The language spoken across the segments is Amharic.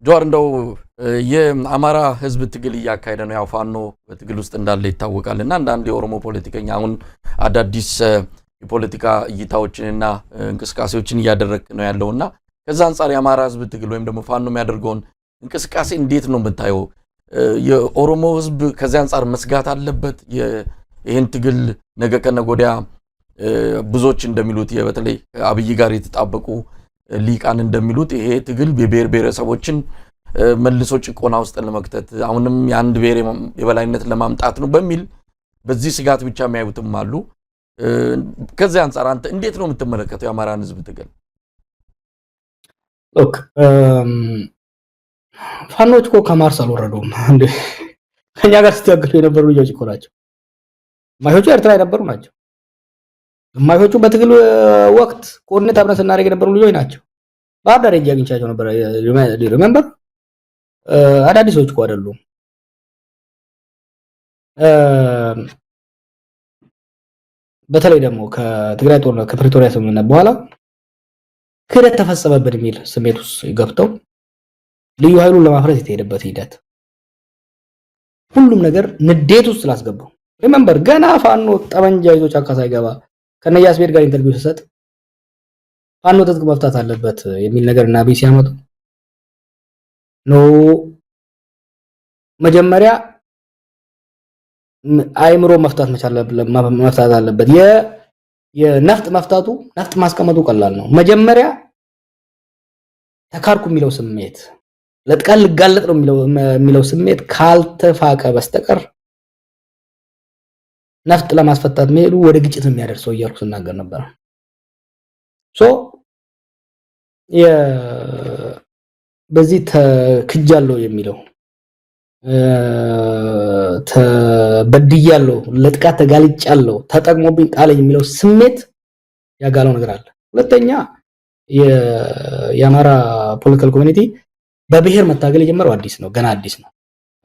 ጆር እንደው የአማራ ህዝብ ትግል እያካሄደ ነው። ያው ፋኖ በትግል ውስጥ እንዳለ ይታወቃልና አንዳንድ የኦሮሞ ፖለቲከኛ አሁን አዳዲስ የፖለቲካ እይታዎችንና እንቅስቃሴዎችን እያደረገ ነው ያለውና ከዛ አንፃር የአማራ ህዝብ ትግል ወይም ደግሞ ፋኖ የሚያደርገውን እንቅስቃሴ እንዴት ነው የምታየው? የኦሮሞ ህዝብ ከዛ አንፃር መስጋት አለበት? ይሄን ትግል ነገ ከነጎዲያ ብዙዎች እንደሚሉት በተለይ አብይ ጋር የተጣበቁ ሊቃን እንደሚሉት ይሄ ትግል የብሔር ብሔረሰቦችን መልሶ ጭቆና ውስጥ ለመክተት አሁንም የአንድ ብሔር የበላይነት ለማምጣት ነው በሚል በዚህ ስጋት ብቻ የሚያዩትም አሉ። ከዚህ አንፃር አንተ እንዴት ነው የምትመለከተው የአማራን ህዝብ ትግል? ኦክ ፋኖች እኮ ከማርስ አልወረዱም እንዴ? ከኛ ጋር ሲታገሉ የነበሩ ልጆች እኮ ናቸው። ግማሾቹ ኤርትራ የነበሩ ናቸው። ግማሾቹ በትግል ወቅት ኮርኔት አብረን ስናደርግ የነበሩ ልጆች ናቸው። ባህር ዳር ሄጄ አግኝቻቸው ነበር። ሪሜምበር አዳዲሶች እኮ አይደሉም። በተለይ ደግሞ ከትግራይ ጦርነት ከፕሪቶሪያ ስምምነት በኋላ ክህደት ተፈጸመብን የሚል ስሜት ውስጥ ገብተው ልዩ ኃይሉን ለማፍረስ የተሄደበት ሂደት ሁሉም ነገር ንዴት ውስጥ ስላስገባው ሪሜምበር ገና ፋኖ ጠመንጃ ይዞ ጫካ ሳይገባ ከነያስ ቤት ጋር ኢንተርቪው ሲሰጥ ፋኖ ትጥቅ መፍታት አለበት የሚል ነገር እና ቢሲ ያመጡ ነው። መጀመሪያ አይምሮ መፍታት መፍታት አለበት። የነፍጥ መፍታቱ ነፍጥ ማስቀመጡ ቀላል ነው። መጀመሪያ ተካርኩ የሚለው ስሜት ለጥቃት ልጋለጥ ነው የሚለው ስሜት ካልተፋቀ በስተቀር ነፍጥ ለማስፈታት መሄዱ ወደ ግጭት የሚያደርሰው እያልኩ ስናገር ነበር። በዚህ ተክጃለሁ የሚለው ተበድያለሁ፣ ለጥቃት ተጋልጫለሁ፣ ተጠቅሞብኝ ጣለኝ የሚለው ስሜት ያጋለው ነገር አለ። ሁለተኛ የአማራ ፖለቲካል ኮሚኒቲ በብሔር መታገል የጀመረው አዲስ ነው፣ ገና አዲስ ነው።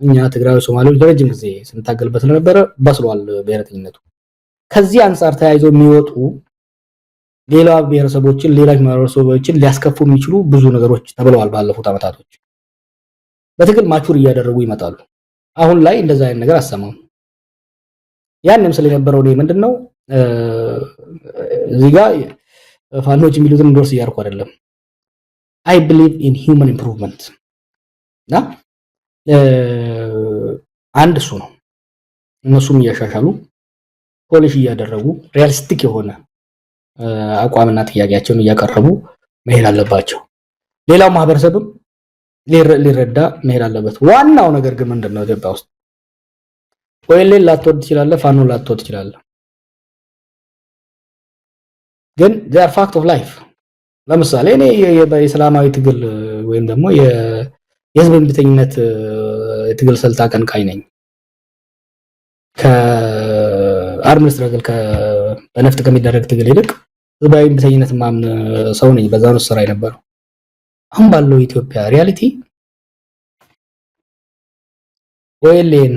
እኛ ትግራይ ሶማሌዎች ለረጅም ጊዜ ስንታገልበት ስለነበረ በስሏል ብሔረተኝነቱ። ከዚህ አንፃር ተያይዘው የሚወጡ ሌላ ብሔረሰቦችን ሌላ ማህበረሰቦችን ሊያስከፉ የሚችሉ ብዙ ነገሮች ተብለዋል ባለፉት አመታቶች። በትግል ማቹር እያደረጉ ይመጣሉ። አሁን ላይ እንደዛ አይነት ነገር አሰማም። ያንም ስለነበረው ነው ምንድነው እዚህ ጋር ፋኖች የሚሉትን እንደርስ እያርኩ አይደለም። I believe in human improvement እና አንድ እሱ ነው። እነሱም እያሻሻሉ ፖሊሽ እያደረጉ ሪያሊስቲክ የሆነ አቋምና ጥያቄያቸውን እያቀረቡ መሄድ አለባቸው። ሌላው ማህበረሰብም ሊረዳ መሄድ አለበት። ዋናው ነገር ግን ምንድነው ኢትዮጵያ ውስጥ ወይሌ ላትወድ ትችላለህ፣ ፋኖ ላትወድ ትችላለህ፣ ግን they are fact of life። ለምሳሌ እኔ የሰላማዊ ትግል ወይም ደግሞ የህዝብ እምቢተኝነት የትግል ስልት አቀንቃኝ ነኝ። ከአርምድ ስትራግል በነፍጥ ከሚደረግ ትግል ይልቅ ህዝባዊ እምቢተኝነት ማምን ሰው ነኝ። በዛ ነው ስራ የነበረው። አሁን ባለው ኢትዮጵያ ሪያሊቲ ወይሌን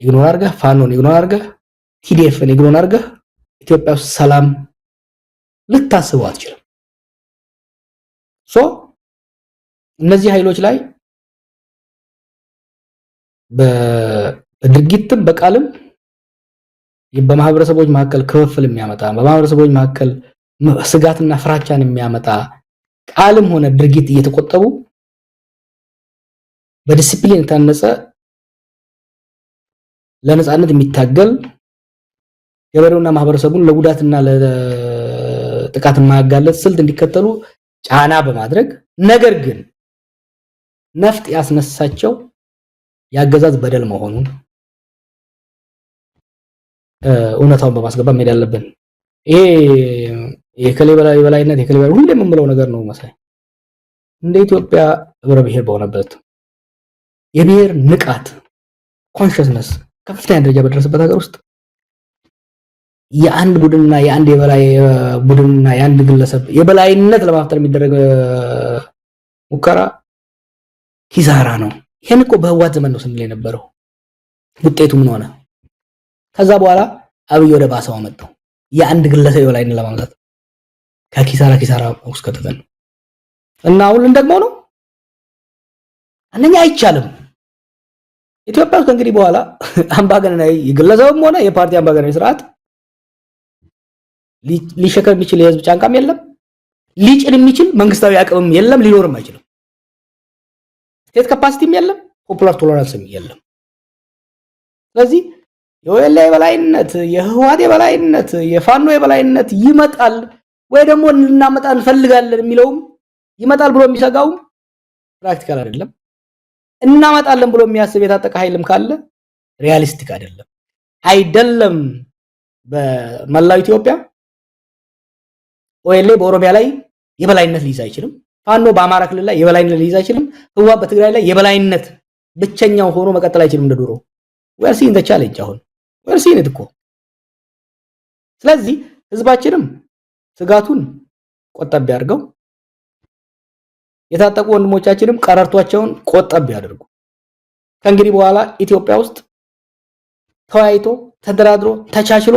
ኢግኖር አድርገህ ፋኖን ኢግኖር አድርገህ ቲዲኤፍን ኢግኖር አድርገህ ኢትዮጵያ ውስጥ ሰላም ልታስበው አትችልም። እነዚህ ኃይሎች ላይ በድርጊትም በቃልም በማህበረሰቦች መካከል ክፍፍል የሚያመጣ በማህበረሰቦች መካከል ስጋትና ፍራቻን የሚያመጣ ቃልም ሆነ ድርጊት እየተቆጠቡ በዲሲፕሊን የታነጸ ለነጻነት የሚታገል ገበሬውና ማህበረሰቡን ለጉዳትና ለጥቃት የማያጋለጥ ስልት እንዲከተሉ ጫና በማድረግ ነገር ግን ነፍጥ ያስነሳቸው ያገዛዝ በደል መሆኑን እውነታውን በማስገባት መሄድ ያለብን። ይሄ የከሌ በላይነት የከሌ ሁሌም የምንለው ነገር ነው መሳይ። እንደ ኢትዮጵያ ህብረ ብሔር በሆነበት የብሔር ንቃት ኮንሽስነስ ከፍተኛ ደረጃ በደረሰበት ሀገር ውስጥ የአንድ ቡድንና የአንድ የበላይ ቡድንና የአንድ ግለሰብ የበላይነት ለማፍጠር የሚደረግ ሙከራ ኪሳራ ነው። ይሄን እኮ በህዋት ዘመን ነው ስንል የነበረው። ውጤቱ ምን ሆነ? ከዛ በኋላ አብይ ወደ ባሰው አመጣው። የአንድ ግለሰብ የበላይነት ለማምጣት ከኪሳራ ውስጥ ከተተን እና አሁን ደግሞ ነው አንደኛ አይቻልም። ኢትዮጵያ ውስጥ እንግዲህ በኋላ አምባገነናዊ የግለሰብም ሆነ የፓርቲ አምባገነናዊ ስርዓት ሊሸከም የሚችል የህዝብ ጫንቃም የለም፣ ሊጭን የሚችል መንግስታዊ አቅምም የለም፣ ሊኖርም አይችልም። ስቴት ካፓሲቲም የለም፣ ፖፑላር ቶለራንስም የለም። ስለዚህ የወያኔ የበላይነት፣ የህወሓት የበላይነት፣ የፋኖ የበላይነት ይመጣል ወይ ደግሞ ልናመጣ እንፈልጋለን የሚለውም ይመጣል ብሎ የሚሰጋውም ፕራክቲካል አይደለም። እናመጣለን ብሎ የሚያስብ የታጠቀ ኃይልም ካለ ሪያሊስቲክ አይደለም። በመላው ኢትዮጵያ ወያኔ በኦሮሚያ ላይ የበላይነት ሊይዝ አይችልም። ፋኖ በአማራ ክልል ላይ የበላይነት ሊይዝ አይችልም። ህወሓት በትግራይ ላይ የበላይነት ብቸኛው ሆኖ መቀጠል አይችልም እንደ ድሮ። we're seeing the challenge አሁን we're seeing it እኮ። ስለዚህ ህዝባችንም ስጋቱን ቆጠብ ያድርገው፣ የታጠቁ ወንድሞቻችንም ቀረርቷቸውን ቆጠብ ያድርጉ። ከእንግዲህ በኋላ ኢትዮጵያ ውስጥ ተወያይቶ ተደራድሮ ተቻችሎ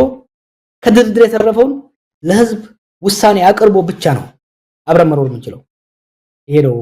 ከድርድር የተረፈውን ለህዝብ ውሳኔ አቅርቦ ብቻ ነው አብረን መኖር የምንችለው። ይሄ ነው